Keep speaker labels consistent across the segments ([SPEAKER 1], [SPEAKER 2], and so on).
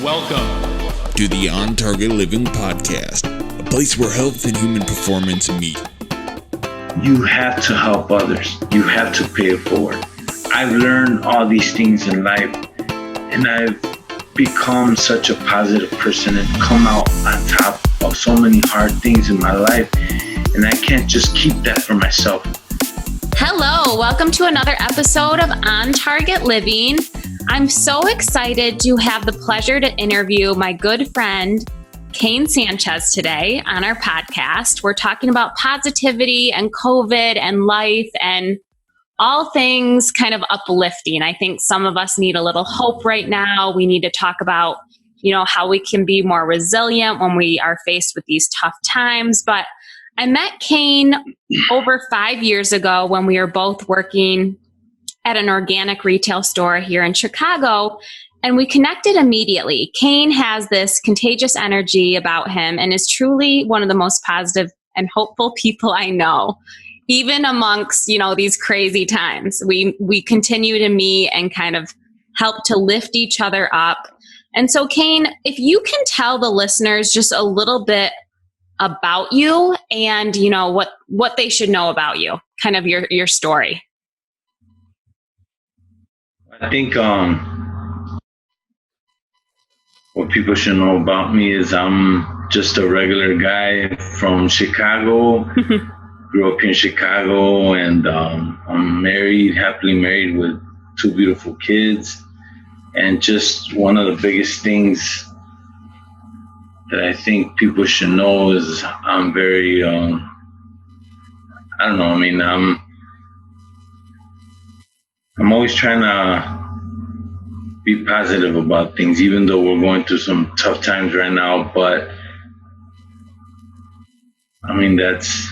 [SPEAKER 1] Welcome to the On Target Living Podcast, a place where health and human performance meet.
[SPEAKER 2] You have to help others. You have to pay it forward. I've learned all these things in life, and I've become such a positive person and come out on top of so many hard things in my life, and I can't just keep that for myself.
[SPEAKER 3] Hello, welcome to another episode of On Target Living. I'm so excited to have the pleasure to interview my good friend, Kane Sanchez, today on our podcast. We're talking about positivity and COVID and life and all things kind of uplifting. I think some of us need a little hope right now. We need to talk about, how we can be more resilient when we are faced with these tough times. But I met Kane over 5 years ago when we were both working at an organic retail store here in Chicago, and we connected immediately. Kane has this contagious energy about him and is truly one of the most positive and hopeful people I know, even amongst, these crazy times. We continue to meet and kind of help to lift each other up. And so, Kane, if you can tell the listeners just a little bit about you and, what they should know about you, kind of your story.
[SPEAKER 2] I think what people should know about me is I'm just a regular guy from Chicago. Grew up in Chicago, and I'm happily married with 2 beautiful kids. And just one of the biggest things that I think people should know is I'm very, I'm always trying to be positive about things, even though we're going through some tough times right now. But that's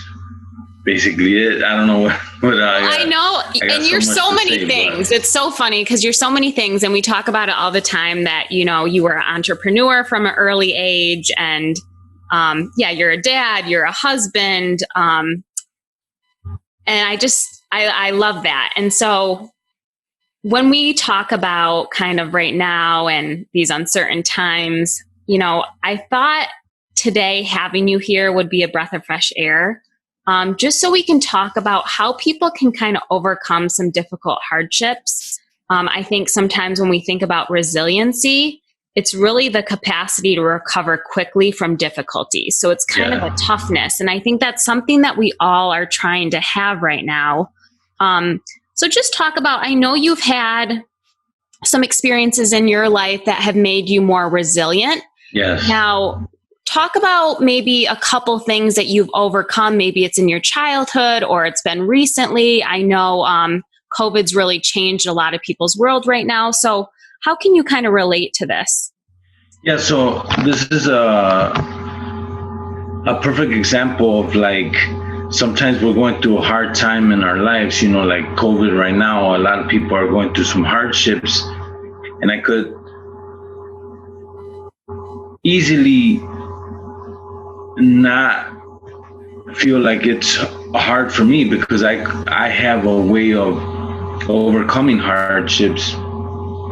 [SPEAKER 2] basically it. I don't know what
[SPEAKER 3] I know. And you're so many things. It's so funny because you're so many things. And we talk about it all the time that, you were an entrepreneur from an early age. And you're a dad, you're a husband. And I love that. And so when we talk about kind of right now and these uncertain times, I thought today having you here would be a breath of fresh air, just so we can talk about how people can kind of overcome some difficult hardships. I think sometimes when we think about resiliency, it's really the capacity to recover quickly from difficulties. So it's kind of a toughness. And I think that's something that we all are trying to have right now. So just talk about, I know you've had some experiences in your life that have made you more resilient.
[SPEAKER 2] Yes.
[SPEAKER 3] Now, talk about maybe a couple things that you've overcome. Maybe it's in your childhood or it's been recently. I know COVID's really changed a lot of people's world right now. So how can you kind of relate to this?
[SPEAKER 2] Yeah, so this is a perfect example of sometimes we're going through a hard time in our lives, like COVID right now. A lot of people are going through some hardships, and I could easily not feel like it's hard for me because I have a way of overcoming hardships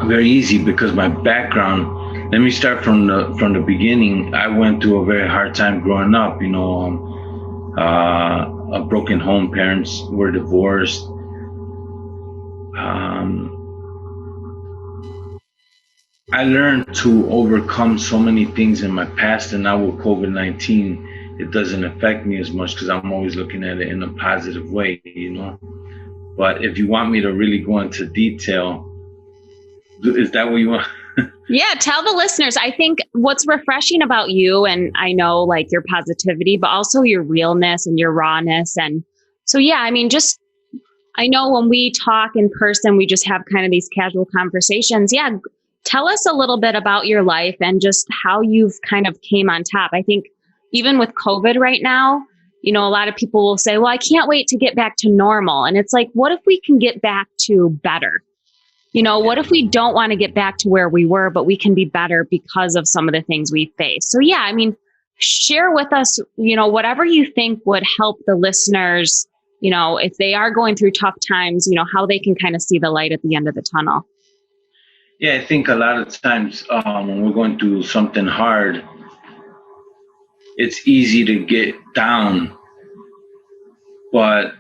[SPEAKER 2] very easy because my background. Let me start from the beginning. I went through a very hard time growing up, a broken home. Parents were divorced. I learned to overcome so many things in my past, and now with COVID-19, it doesn't affect me as much because I'm always looking at it in a positive way, But if you want me to really go into detail, is that what you want?
[SPEAKER 3] Yeah, tell the listeners. I think what's refreshing about you, and I know your positivity, but also your realness and your rawness. And so, I know when we talk in person, we just have kind of these casual conversations. Yeah. Tell us a little bit about your life and just how you've kind of came on top. I think even with COVID right now, a lot of people will say, well, I can't wait to get back to normal. And it's like, what if we can get back to better? What if we don't want to get back to where we were, but we can be better because of some of the things we face? So share with us, whatever you think would help the listeners, if they are going through tough times, how they can kind of see the light at the end of the tunnel.
[SPEAKER 2] Yeah, I think a lot of times when we're going through something hard, it's easy to get down. But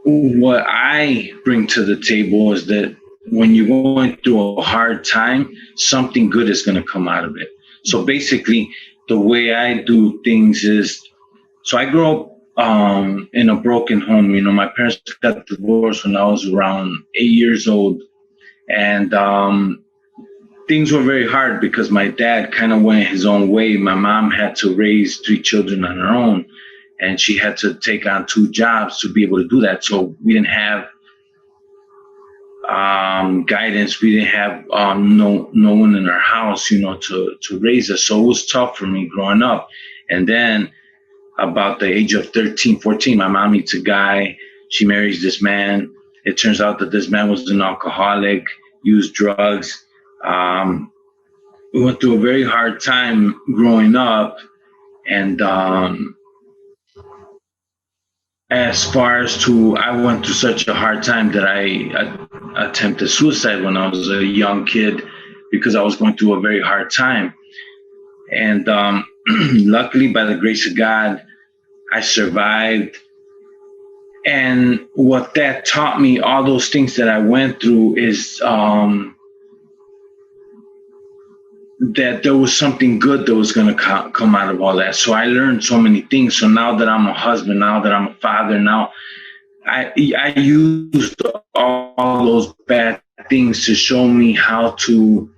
[SPEAKER 2] what I bring to the table is that when you're going through a hard time, something good is going to come out of it. So basically, the way I do things is, so I grew up in a broken home. You know, my parents got divorced when I was around 8 years old. And things were very hard because my dad kind of went his own way. My mom had to raise 3 children on her own, and she had to take on 2 jobs to be able to do that. So we didn't have guidance. We didn't have no one in our house, you know, to raise us. So it was tough for me growing up. And then about the age of 13, 14, my mom meets a guy. She marries this man. It turns out that this man was an alcoholic, used drugs. We went through a very hard time growing up. And as far as to, I went through such a hard time that I attempted suicide when I was a young kid because I was going through a very hard time. And luckily, by the grace of God, I survived. And what that taught me, all those things that I went through, is that there was something good that was going to come out of all that. So I learned so many things. So now that I'm a husband, now that I'm a father, now I used all those bad things to show me how to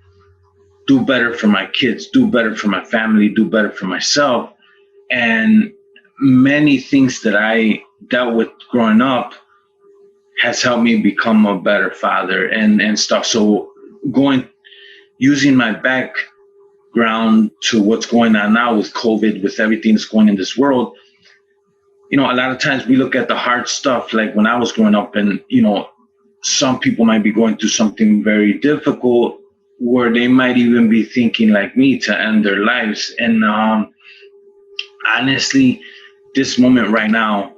[SPEAKER 2] do better for my kids, do better for my family, do better for myself. And many things that I dealt with growing up has helped me become a better father and stuff. So using my background to what's going on now with COVID, with everything that's going in this world, you know, a lot of times we look at the hard stuff, like when I was growing up, and, you know, some people might be going through something very difficult where they might even be thinking like me to end their lives. And honestly, this moment right now,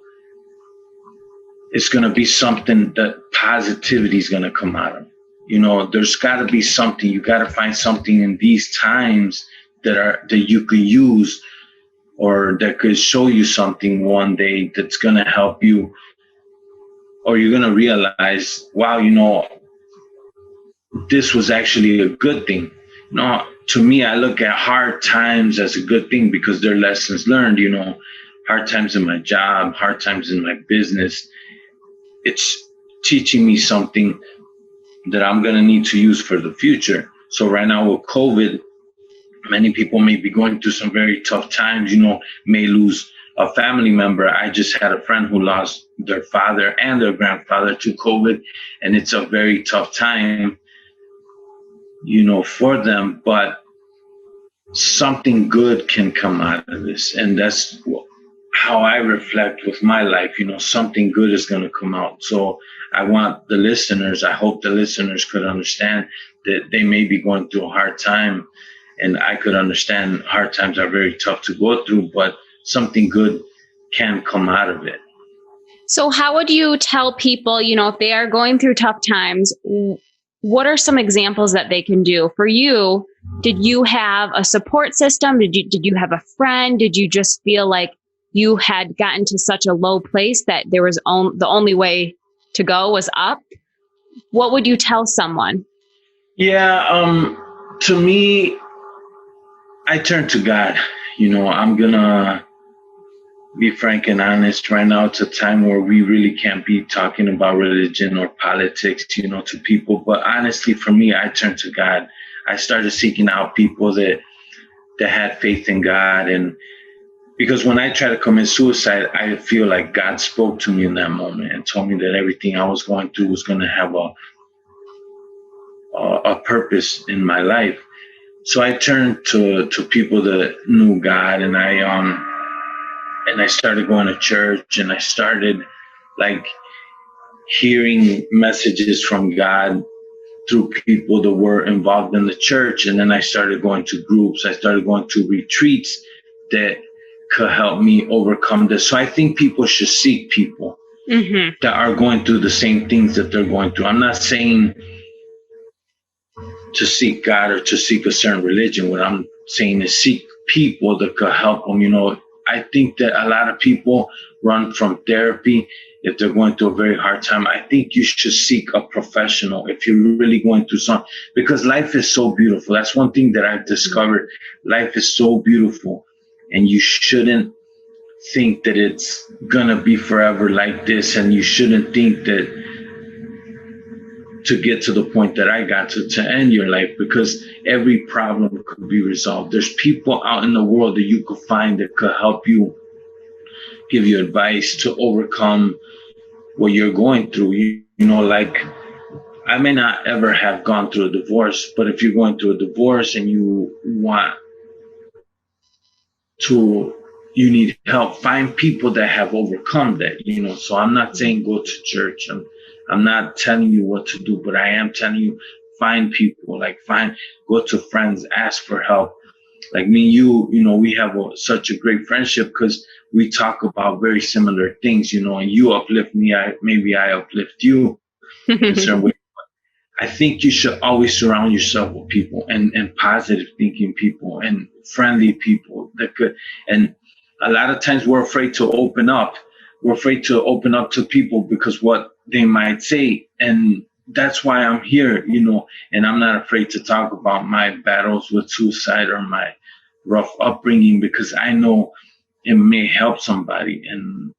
[SPEAKER 2] it's going to be something that positivity is going to come out of. You know, there's got to be something. You got to find something in these times that you could use, or that could show you something one day that's going to help you, or you're going to realize, wow, you know, this was actually a good thing. You know, to me, I look at hard times as a good thing because they're lessons learned. You know, hard times in my job, hard times in my business. It's teaching me something that I'm going to need to use for the future. So right now with COVID, many people may be going through some very tough times, you know, may lose a family member. I just had a friend who lost their father and their grandfather to COVID, and it's a very tough time, you know, for them. But something good can come out of this, and that's how I reflect with my life. You know, something good is going to come out. So I want the listeners, I hope the listeners could understand that they may be going through a hard time, and I could understand hard times are very tough to go through, but something good can come out of it.
[SPEAKER 3] So how would you tell people, you know, if they are going through tough times, what are some examples that they can do? For you, did you have a support system? Did you have a friend? Did you just feel like you had gotten to such a low place that there was the only way to go was up? What would you tell someone?
[SPEAKER 2] Yeah, to me, I turn to God. You know, I'm gonna be frank and honest. Right now, it's a time where we really can't be talking about religion or politics, you know, to people. But honestly, for me, I turned to God. I started seeking out people that had faith in God. And because when I tried to commit suicide, I feel like God spoke to me in that moment and told me that everything I was going through was going to have a purpose in my life. So I turned to people that knew God, and I started going to church, and I started like hearing messages from God through people that were involved in the church. And then I started going to groups. I started going to retreats that could help me overcome this. So I think people should seek people that are going through the same things that they're going through. I'm not saying to seek God or to seek a certain religion. What I'm saying is seek people that could help them. I think that a lot of people run from therapy if they're going through a very hard time. I think you should seek a professional if you're really going through something, because life is so beautiful. That's one thing that I've discovered. Life is so beautiful, and you shouldn't think that it's gonna be forever like this, and you shouldn't think that to get to the point that I got to end your life, because every problem could be resolved. There's people out in the world that you could find that could help you, give you advice to overcome what you're going through. Like, I may not ever have gone through a divorce, but if you're going through a divorce and you need help, find people that have overcome that, So I'm not saying go to church. I'm not telling you what to do, but I am telling you, find people, go to friends, ask for help. Like me and you, we have such a great friendship because we talk about very similar things, and you uplift me. Maybe I uplift you in a certain way. I think you should always surround yourself with people and positive thinking people and friendly people that could. And a lot of times we're afraid to open up. We're afraid to open up to people because what they might say. And that's why I'm here, and I'm not afraid to talk about my battles with suicide or my rough upbringing, because I know it may help somebody. And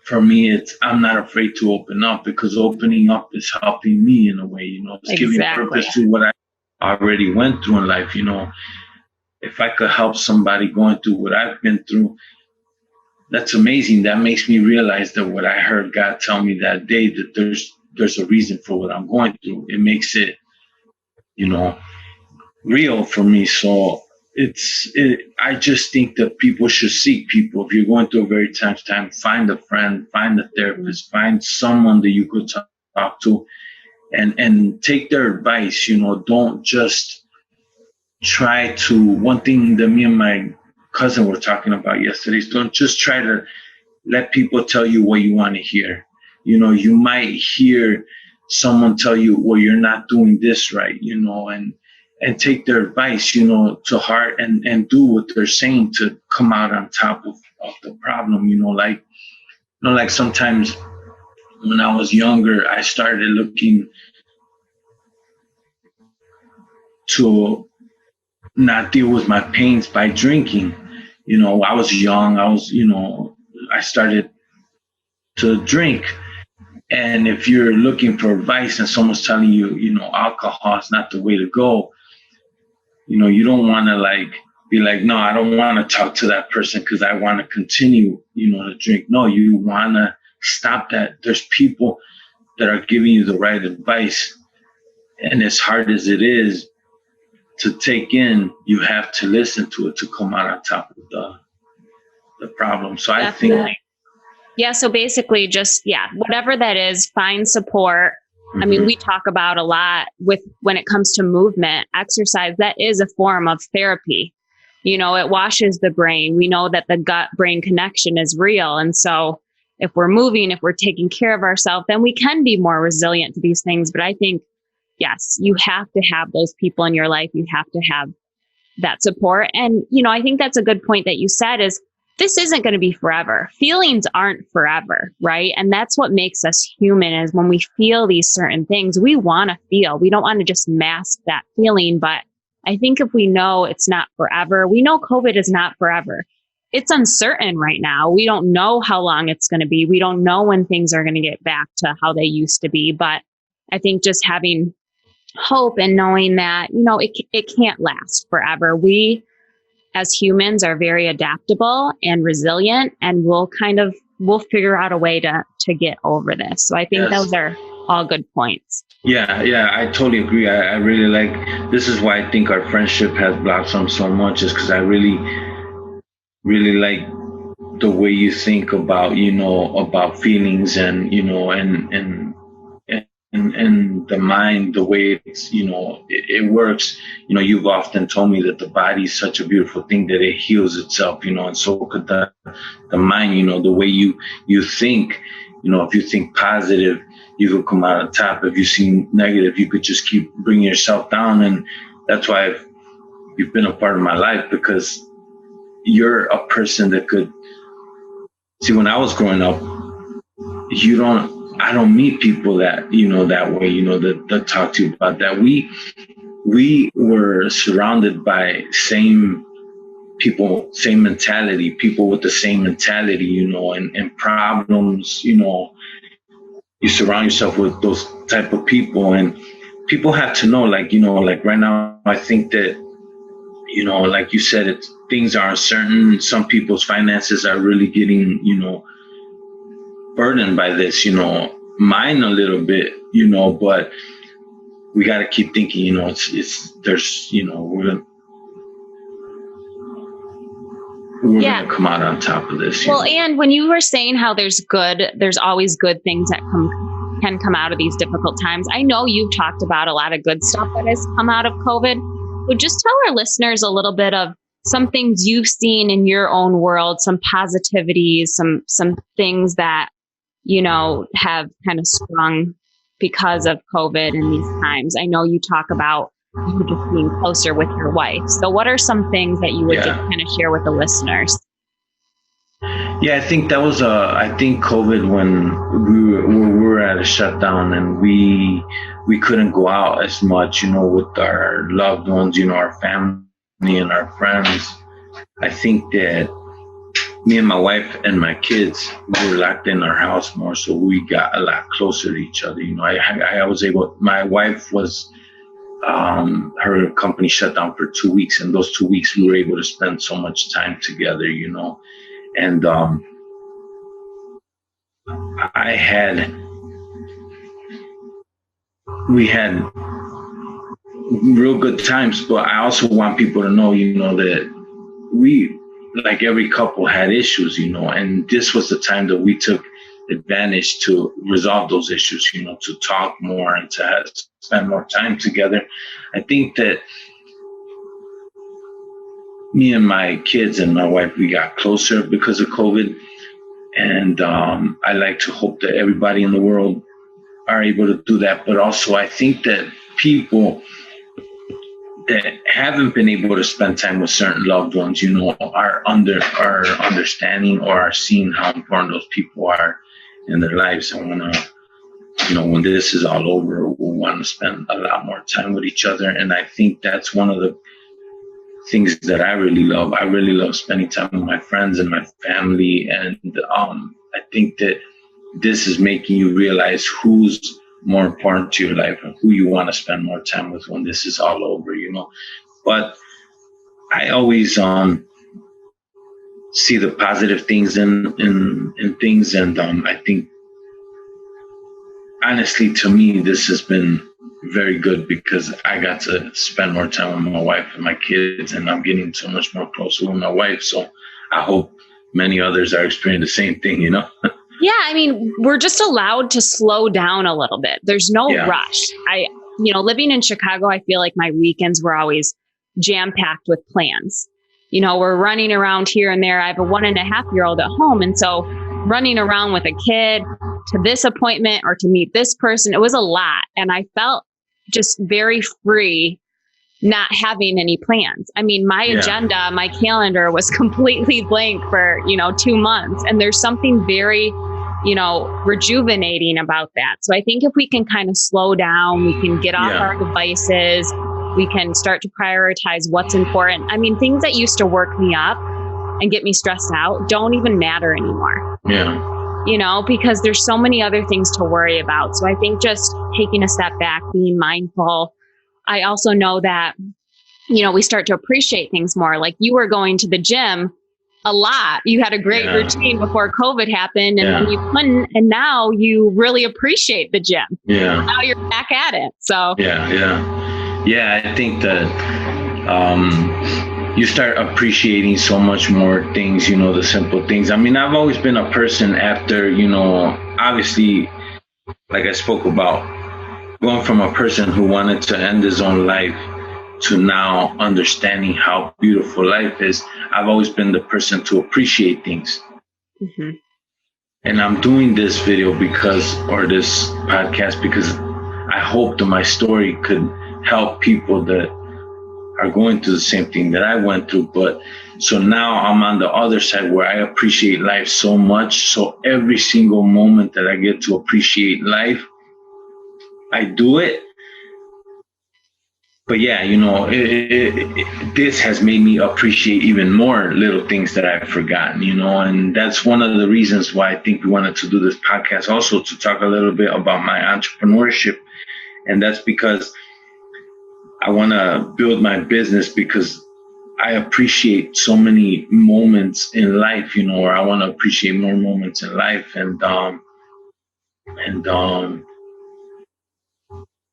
[SPEAKER 2] for me, I'm not afraid to open up, because opening up is helping me in a way, it's giving purpose to what I already went through in life. If I could help somebody going through what I've been through, that's amazing. That makes me realize that what I heard God tell me that day, that there's a reason for what I'm going through. It makes it, real for me. So I just think that people should seek people. If you're going through a very tough time, find a friend, find a therapist, find someone that you could talk to, and take their advice. Don't just try to. One thing that me and my cousin were talking about yesterday is don't just try to let people tell you what you want to hear. You might hear someone tell you, well, you're not doing this right, and take their advice, to heart and do what they're saying to come out on top of the problem. Like sometimes when I was younger, I started looking to not deal with my pains by drinking. I was young. I started to drink. And if you're looking for advice and someone's telling you, alcohol is not the way to go, you don't want to be like, no, I don't want to talk to that person because I want to continue, to drink. No, you want to stop that. There's people that are giving you the right advice. And as hard as it is to take in, you have to listen to it to come out on top of the problem. So I think.
[SPEAKER 3] Yeah. So basically whatever that is, find support. I mean, we talk about a lot when it comes to movement, exercise, that is a form of therapy. It washes the brain. We know that the gut brain connection is real. And so if we're moving, if we're taking care of ourselves, then we can be more resilient to these things. But I think, yes, you have to have those people in your life. You have to have that support. And, I think that's a good point that you said is, this isn't going to be forever. Feelings aren't forever, right? And that's what makes us human, is when we feel these certain things, we want to feel. We don't want to just mask that feeling. But I think if we know it's not forever, we know COVID is not forever. It's uncertain right now. We don't know how long it's going to be. We don't know when things are going to get back to how they used to be. But I think just having hope and knowing that, it can't last forever. We as humans are very adaptable and resilient, and we'll figure out a way to get over this. So I think those are all good points.
[SPEAKER 2] Yeah, I totally agree. I really this is why I think our friendship has blossomed so much, is because I really, really like the way you think about, about feelings and, and the mind, the way it's, it works. You've often told me that the body is such a beautiful thing that it heals itself, and so could the mind, the way you think, if you think positive, you could come out on top. If you seem negative, you could just keep bringing yourself down. And that's why you've been a part of my life, because you're a person that could see. When I was growing up, I don't meet people that, that way, that talk to you about that. We were surrounded by same people, same mentality, people with the same mentality, and problems, you surround yourself with those type of people. And people have to know, like right now, I think that, like you said, things are uncertain. Some people's finances are really getting, burdened by this, mine a little bit, but we got to keep thinking, there's, we're going to come out on top of this.
[SPEAKER 3] Well, and when you were saying how there's always good things that can come out of these difficult times. I know you've talked about a lot of good stuff that has come out of COVID. But just tell our listeners a little bit of some things you've seen in your own world, some positivities, some things that, have kind of sprung because of COVID in these times. I know you talk about you just being closer with your wife. So what are some things that you would just kind of share with the listeners?
[SPEAKER 2] Yeah, I think that was I think COVID, when we were at a shutdown and we couldn't go out as much, with our loved ones, our family and our friends. I think that me and my wife and my kids, we were locked in our house more, so we got a lot closer to each other. I was able. My wife was. Her company shut down for 2 weeks, and those 2 weeks we were able to spend so much time together, and we had real good times. But I also want people to know, that we, like every couple, had issues, and this was the time that we took advantage to resolve those issues, to talk more and to spend more time together. I think that me and my kids and my wife, we got closer because of COVID. And I like to hope that everybody in the world are able to do that. But also, I think that people that haven't been able to spend time with certain loved ones, are understanding or are seeing how important those people are in their lives. And when this is all over, we'll want to spend a lot more time with each other. And I think that's one of the things that I really love. I really love spending time with my friends and my family. And I think that this is making you realize who's more important to your life and who you want to spend more time with when this is all over, But I always see the positive things in things. And I think, honestly, to me, this has been very good because I got to spend more time with my wife and my kids, and I'm getting so much more closer with my wife. So I hope many others are experiencing the same thing,
[SPEAKER 3] Yeah, I mean, we're just allowed to slow down a little bit. There's no rush. Living in Chicago, I feel like my weekends were always jam-packed with plans. We're running around here and there. I have a 1.5-year-old at home. And so running around with a kid to this appointment or to meet this person, it was a lot. And I felt just very free not having any plans. I mean, my agenda, my calendar was completely blank for, 2 months. And there's something very, rejuvenating about that. So I think if we can kind of slow down, we can get off our devices, we can start to prioritize what's important. I mean, things that used to work me up and get me stressed out don't even matter anymore.
[SPEAKER 2] Yeah.
[SPEAKER 3] Because there's so many other things to worry about. So I think just taking a step back, being mindful. I also know that, we start to appreciate things more. Like you were going to the gym a lot. You had a great routine before COVID happened, and then you couldn't, and now you really appreciate the gym.
[SPEAKER 2] Yeah.
[SPEAKER 3] Now you're back at it. So
[SPEAKER 2] Yeah, I think that you start appreciating so much more things, the simple things. I mean, I've always been a person after, obviously, like I spoke about, going from a person who wanted to end his own life to now understanding how beautiful life is. I've always been the person to appreciate things.
[SPEAKER 3] Mm-hmm.
[SPEAKER 2] And I'm doing this video or this podcast because I hope that my story could help people that are going through the same thing that I went through. But so now I'm on the other side where I appreciate life so much. So every single moment that I get to appreciate life, I do it. But yeah, this has made me appreciate even more little things that I've forgotten, and that's one of the reasons why I think we wanted to do this podcast also, to talk a little bit about my entrepreneurship. And that's because I want to build my business because I appreciate so many moments in life, or I want to appreciate more moments in life. And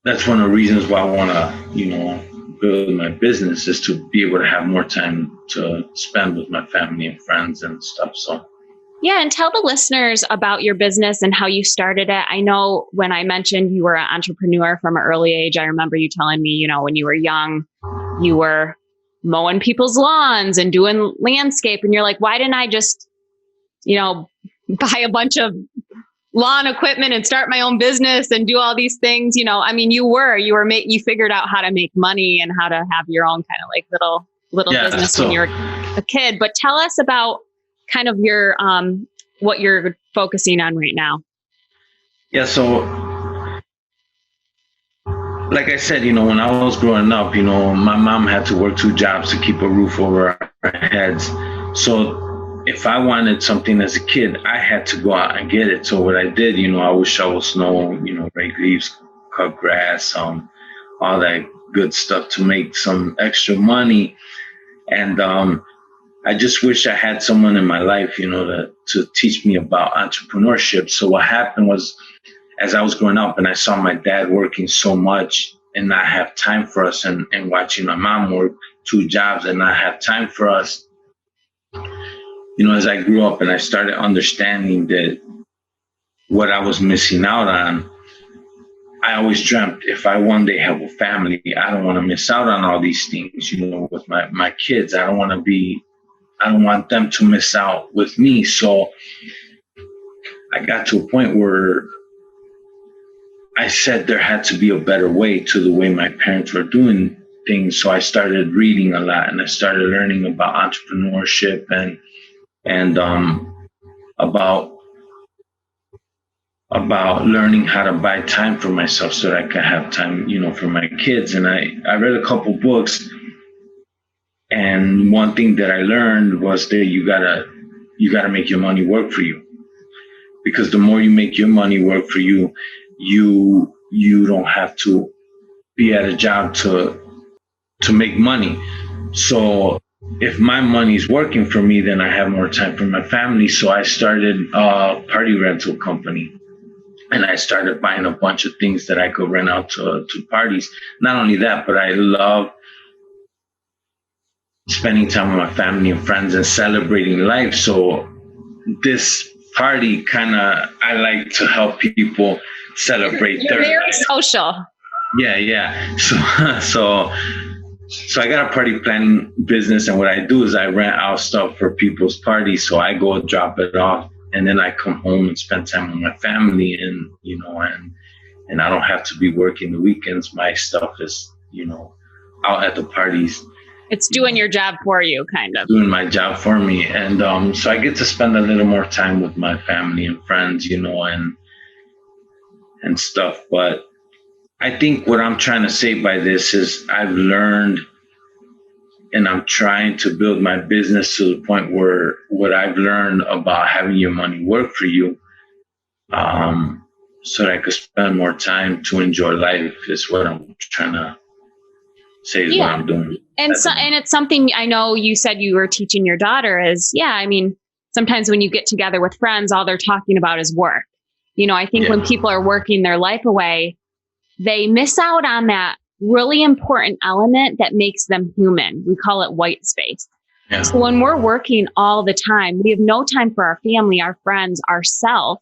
[SPEAKER 2] that's one of the reasons why I want to, build my business, is to be able to have more time to spend with my family and friends and stuff. So,
[SPEAKER 3] yeah. And tell the listeners about your business and how you started it. I know when I mentioned you were an entrepreneur from an early age, I remember you telling me, when you were young, you were mowing people's lawns and doing landscape. And you're like, why didn't I just, buy a bunch of lawn equipment and start my own business and do all these things? You figured out how to make money and how to have your own kind of like little business when you were a kid. But tell us about kind of your, what you're focusing on right now.
[SPEAKER 2] Yeah. So like I said, when I was growing up, my mom had to work 2 jobs to keep a roof over our heads. So if I wanted something as a kid, I had to go out and get it. So what I did, I would shovel snow, rake leaves, cut grass, all that good stuff to make some extra money. And I just wish I had someone in my life, to teach me about entrepreneurship. So what happened was, as I was growing up and I saw my dad working so much and not have time for us, and watching my mom work 2 jobs and not have time for us, as I grew up and I started understanding that what I was missing out on, I always dreamt, if I one day have a family, I don't want to miss out on all these things, with my kids. I don't want them to miss out with me. So I got to a point where I said there had to be a better way to the way my parents were doing things. So I started reading a lot and I started learning about entrepreneurship and about learning how to buy time for myself so that I could have time, for my kids. And I read a couple books, and one thing that I learned was that you gotta make your money work for you, because the more you make your money work for you, you don't have to be at a job to make money. So if my money's working for me, then I have more time for my family. So I started a party rental company, and I started buying a bunch of things that I could rent out to parties. Not only that, but I love spending time with my family and friends and celebrating life. So this party I like to help people celebrate
[SPEAKER 3] You're
[SPEAKER 2] their
[SPEAKER 3] very
[SPEAKER 2] life.
[SPEAKER 3] social.
[SPEAKER 2] Yeah. So I got a party planning business, and what I do is I rent out stuff for people's parties. So I go drop it off, and then I come home and spend time with my family, and and I don't have to be working the weekends. My stuff is out at the parties.
[SPEAKER 3] It's doing your job for you, kind of.
[SPEAKER 2] Doing my job for me. And so I get to spend a little more time with my family and friends, and stuff. But I think what I'm trying to say by this is I've learned, and I'm trying to build my business to the point where what I've learned about having your money work for you, so that I could spend more time to enjoy life, is what I'm trying to say is what I'm doing.
[SPEAKER 3] And it's something I know you said you were teaching your daughter is, sometimes when you get together with friends, all they're talking about is work. I think when people are working their life away, they miss out on that really important element that makes them human. We call it white space. Yeah. So when we're working all the time, we have no time for our family, our friends, ourselves.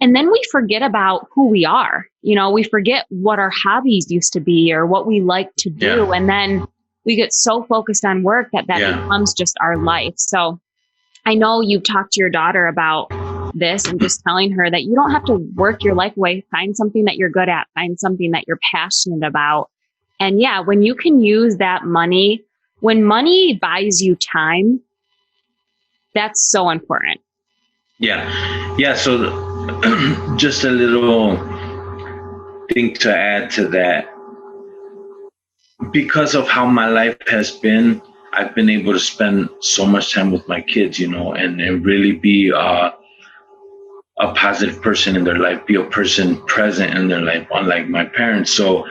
[SPEAKER 3] And then we forget about who we are. We forget what our hobbies used to be or what we like to do. Yeah. And then we get so focused on work that becomes just our life. So I know you've talked to your daughter about this and just telling her that you don't have to work your life away. Find something that you're good at, find something that you're passionate about. And yeah, when you can use that money, when money buys you time, that's so important.
[SPEAKER 2] Yeah. Yeah. So just a little thing to add to that. Because of how my life has been, I've been able to spend so much time with my kids, and really be a positive person in their life, be a person present in their life, unlike my parents. So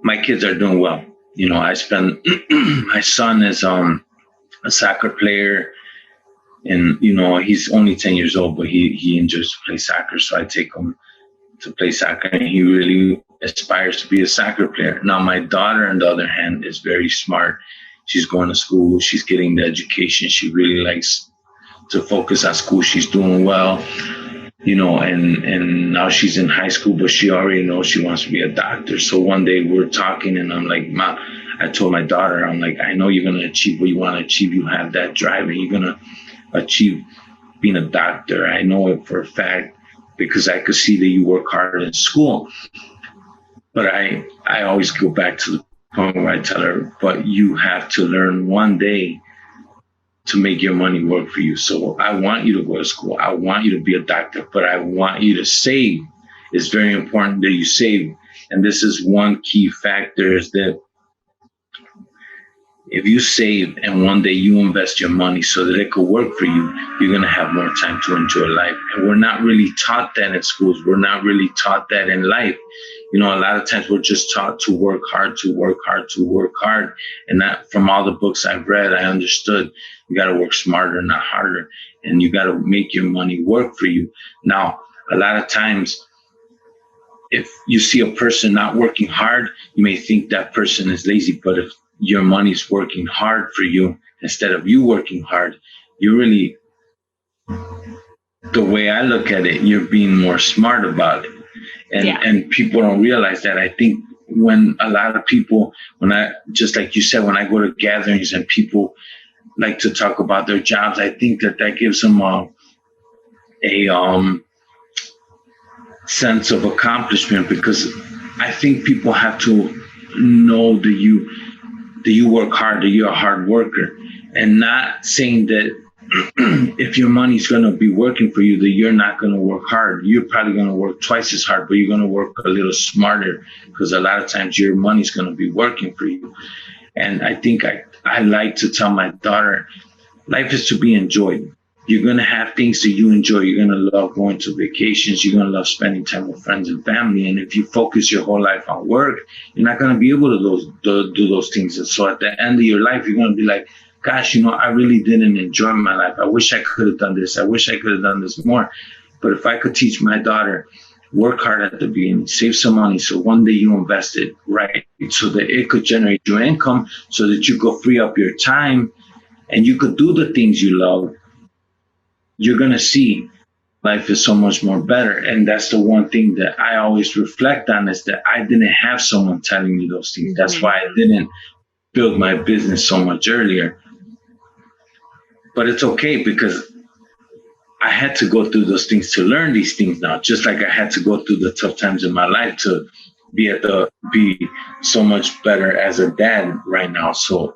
[SPEAKER 2] my kids are doing well. I spend, my son is a soccer player, and, he's only 10 years old, but he enjoys to play soccer. So I take him to play soccer, and he really aspires to be a soccer player. Now, my daughter, on the other hand, is very smart. She's going to school. She's getting the education. She really likes to focus on school. She's doing well, and now she's in high school, but she already knows she wants to be a doctor. So one day we're talking, and I'm like, Mom, I told my daughter, I'm like, I know you're going to achieve what you want to achieve. You have that drive, and you're going to achieve being a doctor. I know it for a fact, because I could see that you work hard in school. But I always go back to the point where I tell her, but you have to learn one day to make your money work for you. So I want you to go to school. I want you to be a doctor, but I want you to save. It's very important that you save. And this is one key factor, is that if you save and one day you invest your money so that it could work for you, you're going to have more time to enjoy life. And we're not really taught that in schools. We're not really taught that in life. A lot of times we're just taught to work hard, to work hard, to work hard. And that, from all the books I've read, I understood you got to work smarter, not harder. And you got to make your money work for you. Now, a lot of times, if you see a person not working hard, you may think that person is lazy. But if your money's working hard for you instead of you working hard, you really, the way I look at it, you're being more smart about it. And people don't realize that. I think when a lot of people, just like you said, when I go to gatherings and people like to talk about their jobs, I think that gives them a sense of accomplishment, because I think people have to know that you work hard, that you're a hard worker, and not saying that if your money's going to be working for you, that you're not going to work hard. You're probably going to work twice as hard, but you're going to work a little smarter, because a lot of times your money's going to be working for you. And I think I like to tell my daughter, life is to be enjoyed. You're going to have things that you enjoy. You're going to love going to vacations. You're going to love spending time with friends and family. And if you focus your whole life on work, you're not going to be able to do those things. And so at the end of your life, you're going to be like, gosh, I really didn't enjoy my life. I wish I could have done this. I wish I could have done this more. But if I could teach my daughter, work hard at the beginning, save some money, so one day you invest it right, so that it could generate your income, so that you could free up your time and you could do the things you love, you're going to see life is so much more better. And that's the one thing that I always reflect on, is that I didn't have someone telling me those things. That's why I didn't build my business so much earlier. But it's okay, because I had to go through those things to learn these things now, just like I had to go through the tough times in my life to be so much better as a dad right now. So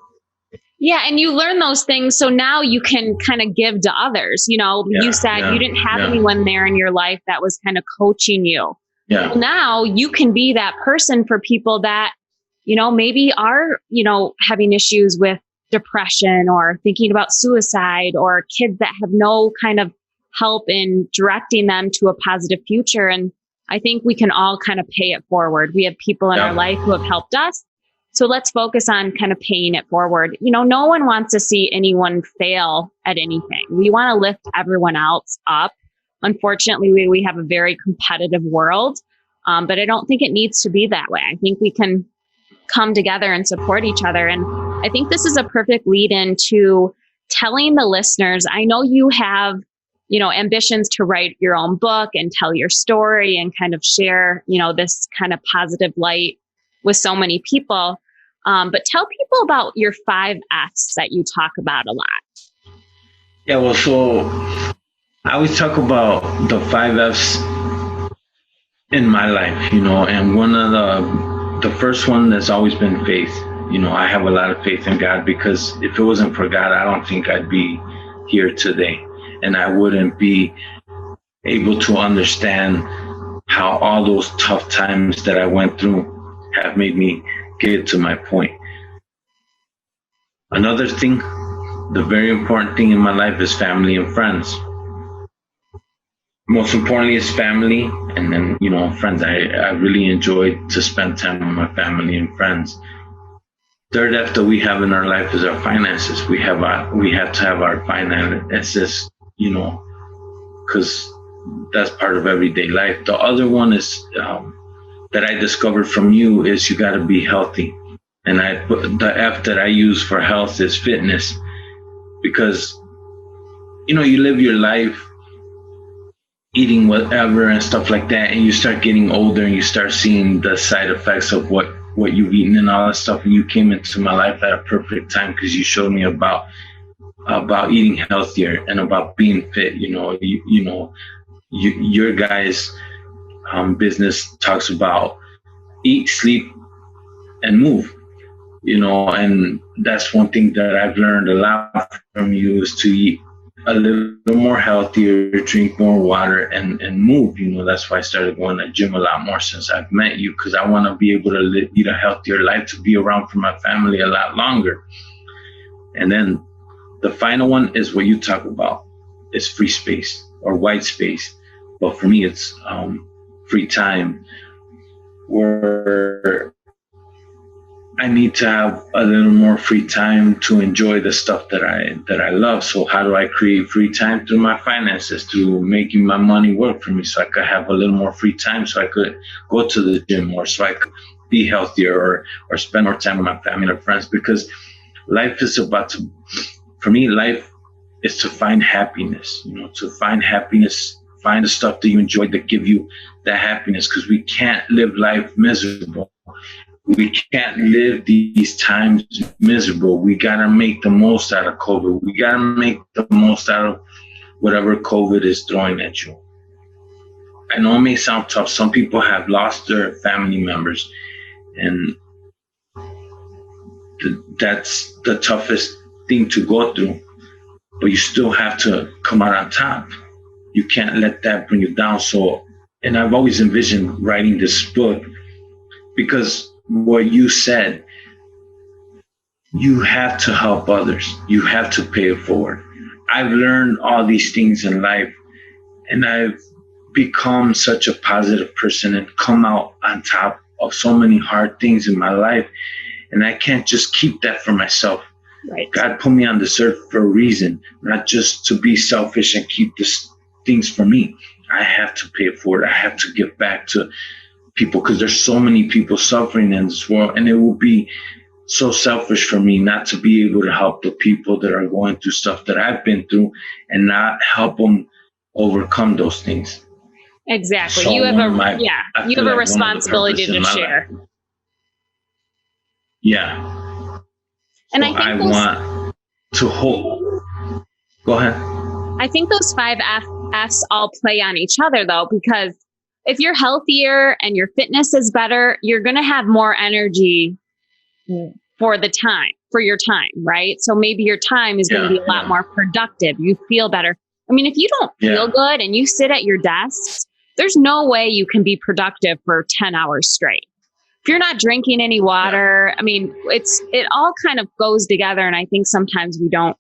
[SPEAKER 3] yeah, and you learn those things, so now you can kind of give to others. You said you didn't have anyone there in your life that was kind of coaching you.
[SPEAKER 2] Yeah.
[SPEAKER 3] Well, now you can be that person for people that, maybe are, having issues with depression or thinking about suicide, or kids that have no kind of help in directing them to a positive future. And I think we can all kind of pay it forward. We have people in our life who have helped us. So let's focus on kind of paying it forward. No one wants to see anyone fail at anything. We want to lift everyone else up. Unfortunately, we have a very competitive world, but I don't think it needs to be that way. I think we can come together and support each other. And I think this is a perfect lead into telling the listeners, I know you have, ambitions to write your own book and tell your story and kind of share, this kind of positive light with so many people. But tell people about your 5 F's that you talk about a lot.
[SPEAKER 2] Yeah, well, so I always talk about the 5 F's in my life, and one of the first one has always been faith. I have a lot of faith in God, because if it wasn't for God, I don't think I'd be here today, and I wouldn't be able to understand how all those tough times that I went through have made me get to my point. Another thing, the very important thing in my life is family and friends. Most importantly is family, and then friends. I really enjoy to spend time with my family and friends. Third F that we have in our life is our finances. We have to have our finances, because that's part of everyday life. The other one is that I discovered from you is you got to be healthy, and the F that I use for health is fitness, because you live your life eating whatever and stuff like that, and you start getting older and you start seeing the side effects of what you've eaten and all that stuff. And you came into my life at a perfect time, because you showed me about eating healthier and about being fit. Your guys' business talks about eat, sleep, and move. And that's one thing that I've learned a lot from you, is to eat a little more healthier, drink more water, and move. That's why I started going to the gym a lot more since I've met you, because I want to be able to lead a healthier life, to be around for my family a lot longer. And then the final one is what you talk about, is free space or white space. But for me, it's free time, where I need to have a little more free time to enjoy the stuff that I love. So how do I create free time? Through my finances, through making my money work for me, so I could have a little more free time, so I could go to the gym more, so I could be healthier, or spend more time with my family or friends. Because life is for me, life is to find happiness, find the stuff that you enjoy that give you that happiness, because we can't live life miserable. We can't live these times miserable. We got to make the most out of COVID. We got to make the most out of whatever COVID is throwing at you. I know it may sound tough. Some people have lost their family members, and that's the toughest thing to go through. But you still have to come out on top. You can't let that bring you down. So, and I've always envisioned writing this book, because what you said, you have to help others. You have to pay it forward. I've learned all these things in life, and I've become such a positive person and come out on top of so many hard things in my life. And I can't just keep that for myself.
[SPEAKER 3] Right.
[SPEAKER 2] God put me on this earth for a reason, not just to be selfish and keep things for me. I have to pay it forward. I have to give back to people, because there's so many people suffering in this world, and it will be so selfish for me not to be able to help the people that are going through stuff that I've been through, and not help them overcome those things.
[SPEAKER 3] Exactly.
[SPEAKER 2] So
[SPEAKER 3] you have a responsibility to share.
[SPEAKER 2] Yeah.
[SPEAKER 3] And
[SPEAKER 2] so I want to hope. Go ahead.
[SPEAKER 3] I think those 5 F's all play on each other, though, because if you're healthier and your fitness is better, you're going to have more energy for your time, right? So maybe your time is going to be a lot more productive. You feel better. I mean, if you don't feel good and you sit at your desk, there's no way you can be productive for 10 hours straight. If you're not drinking any water, I mean, it all kind of goes together. And I think sometimes we don't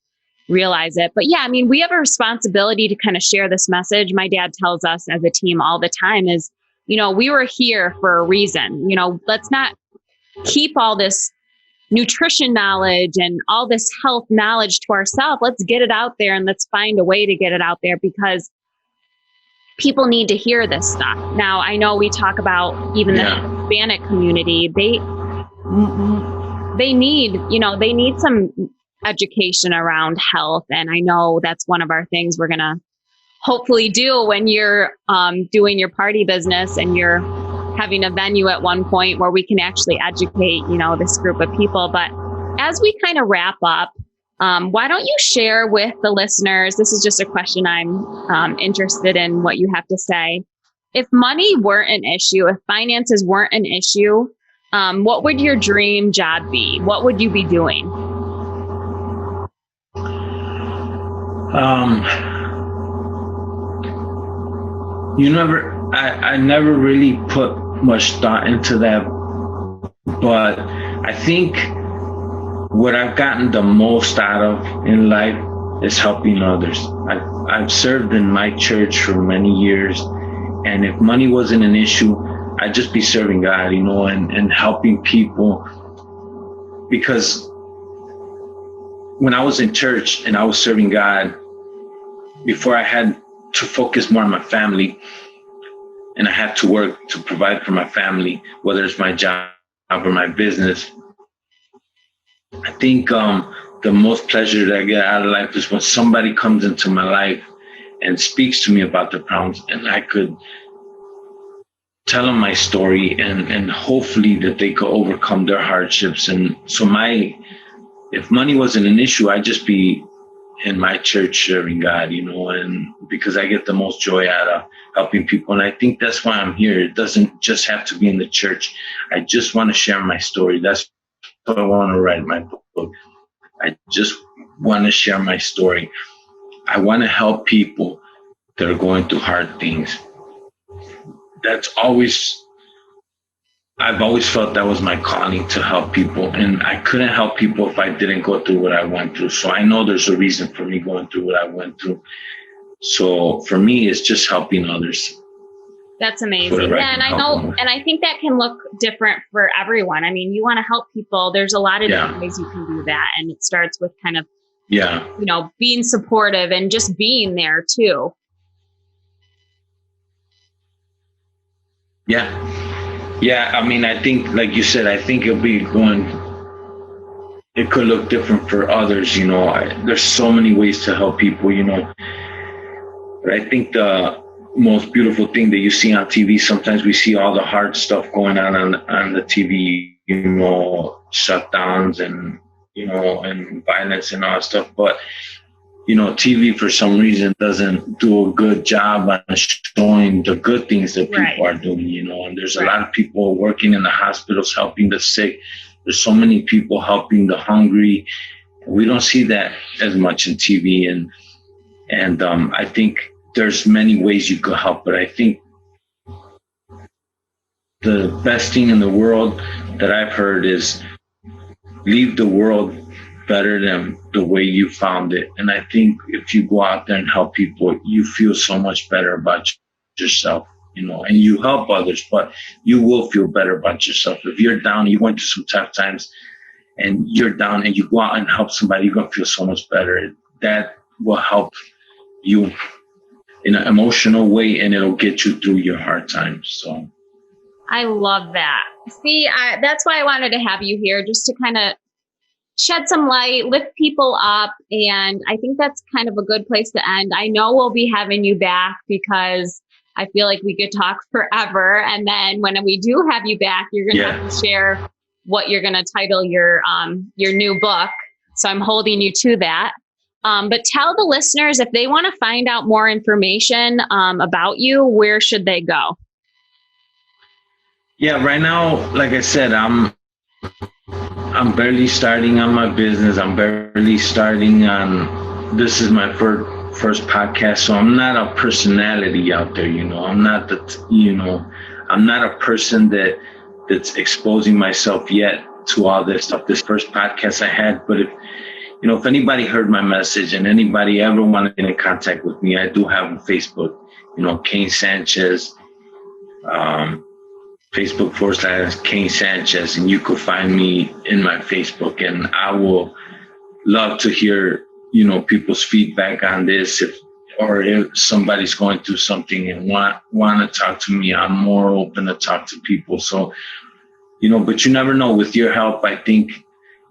[SPEAKER 3] realize it. But yeah, I mean, we have a responsibility to kind of share this message. My dad tells us as a team all the time is, we were here for a reason. Let's not keep all this nutrition knowledge and all this health knowledge to ourselves. Let's get it out there, and let's find a way to get it out there, because people need to hear this stuff. Now, I know we talk about even the Hispanic community. They need some education around health. And I know that's one of our things we're going to hopefully do when you're doing your party business and you're having a venue at one point where we can actually educate, this group of people. But as we kind of wrap up, Why don't you share with the listeners? This is just a question I'm interested in what you have to say. If money weren't an issue, if finances weren't an issue, what would your dream job be? What would you be doing?
[SPEAKER 2] I never really put much thought into that, but I think what I've gotten the most out of in life is helping others. I've served in my church for many years, and if money wasn't an issue, I'd just be serving God, and helping people. Because when I was in church and I was serving God, before I had to focus more on my family, and I had to work to provide for my family, whether it's my job or my business, I think the most pleasure that I get out of life is when somebody comes into my life and speaks to me about their problems, and I could tell them my story, and hopefully that they could overcome their hardships. And so if money wasn't an issue, I'd just be in my church serving God, and because I get the most joy out of helping people. And I think that's why I'm here. It doesn't just have to be in the church. I just want to share my story. That's what I want to write my book. I just want to share my story. I want to help people that are going through hard things. I've always felt that was my calling, to help people. And I couldn't help people if I didn't go through what I went through. So I know there's a reason for me going through what I went through. So for me, it's just helping others.
[SPEAKER 3] That's amazing. Yeah, and I know, and I think that can look different for everyone. I mean, you want to help people. There's a lot of different ways you can do that. And it starts with kind of, being supportive and just being there too.
[SPEAKER 2] Yeah. I mean, I think, like you said, I think it could look different for others. There's so many ways to help people, but I think the most beautiful thing that you see on TV, sometimes we see all the hard stuff going on the TV, shutdowns and violence and all that stuff. But TV for some reason doesn't do a good job on showing the good things that people are doing, and there's a lot of people working in the hospitals helping the sick. There's so many people helping the hungry. We don't see that as much in TV, and I think there's many ways you could help, but I think the best thing in the world that I've heard is leave the world better than the way you found it. And I think if you go out there and help people, you feel so much better about yourself, and you help others, but you will feel better about yourself. If you're down, you went through some tough times and you're down and you go out and help somebody, you're going to feel so much better. That will help you in an emotional way, and it'll get you through your hard times. So
[SPEAKER 3] I love that. See, that's why I wanted to have you here, just to kind of shed some light, lift people up. And I think that's kind of a good place to end. I know we'll be having you back because I feel like we could talk forever. And then when we do have you back, you're going to have to share what you're going to title your new book. So I'm holding you to that. But tell the listeners, if they want to find out more information about you, where should they go?
[SPEAKER 2] Yeah, right now, like I said, I'm barely starting on my business. I'm barely starting on, this is my first podcast. So I'm not a personality out there, I'm not I'm not a person that's exposing myself yet to all this stuff. This first podcast I had, but if anybody heard my message and anybody ever wanted to get in contact with me, I do have a Facebook, Kane Sanchez, Facebook /Kane Sanchez, and you could find me in my Facebook. And I will love to hear, people's feedback on this. If somebody's going through something and want to talk to me, I'm more open to talk to people. So, but you never know. With your help, I think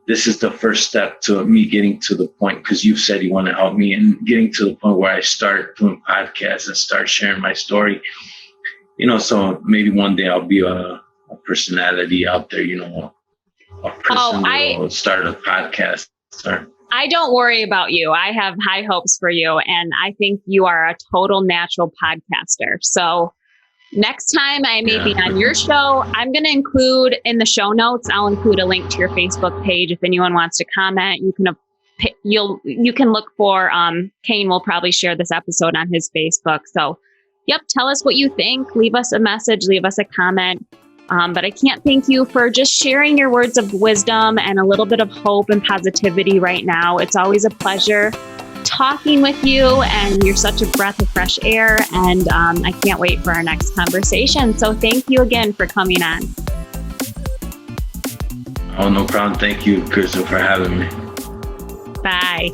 [SPEAKER 2] this is the first step to me getting to the point, because you've said you want to help me, and getting to the point where I start doing podcasts and start sharing my story. So maybe one day I'll be a personality out there, a person who will start a podcast.
[SPEAKER 3] I don't worry about you. I have high hopes for you. And I think you are a total natural podcaster. So next time I may be on your show, I'm going to include in the show notes, I'll include a link to your Facebook page. If anyone wants to comment, you can look for, Kane will probably share this episode on his Facebook. So tell us what you think. Leave us a message, leave us a comment. But I can't thank you for just sharing your words of wisdom and a little bit of hope and positivity right now. It's always a pleasure talking with you, and you're such a breath of fresh air. And I can't wait for our next conversation. So thank you again for coming on.
[SPEAKER 2] Oh, no problem. Thank you, Crystal, for having me.
[SPEAKER 3] Bye.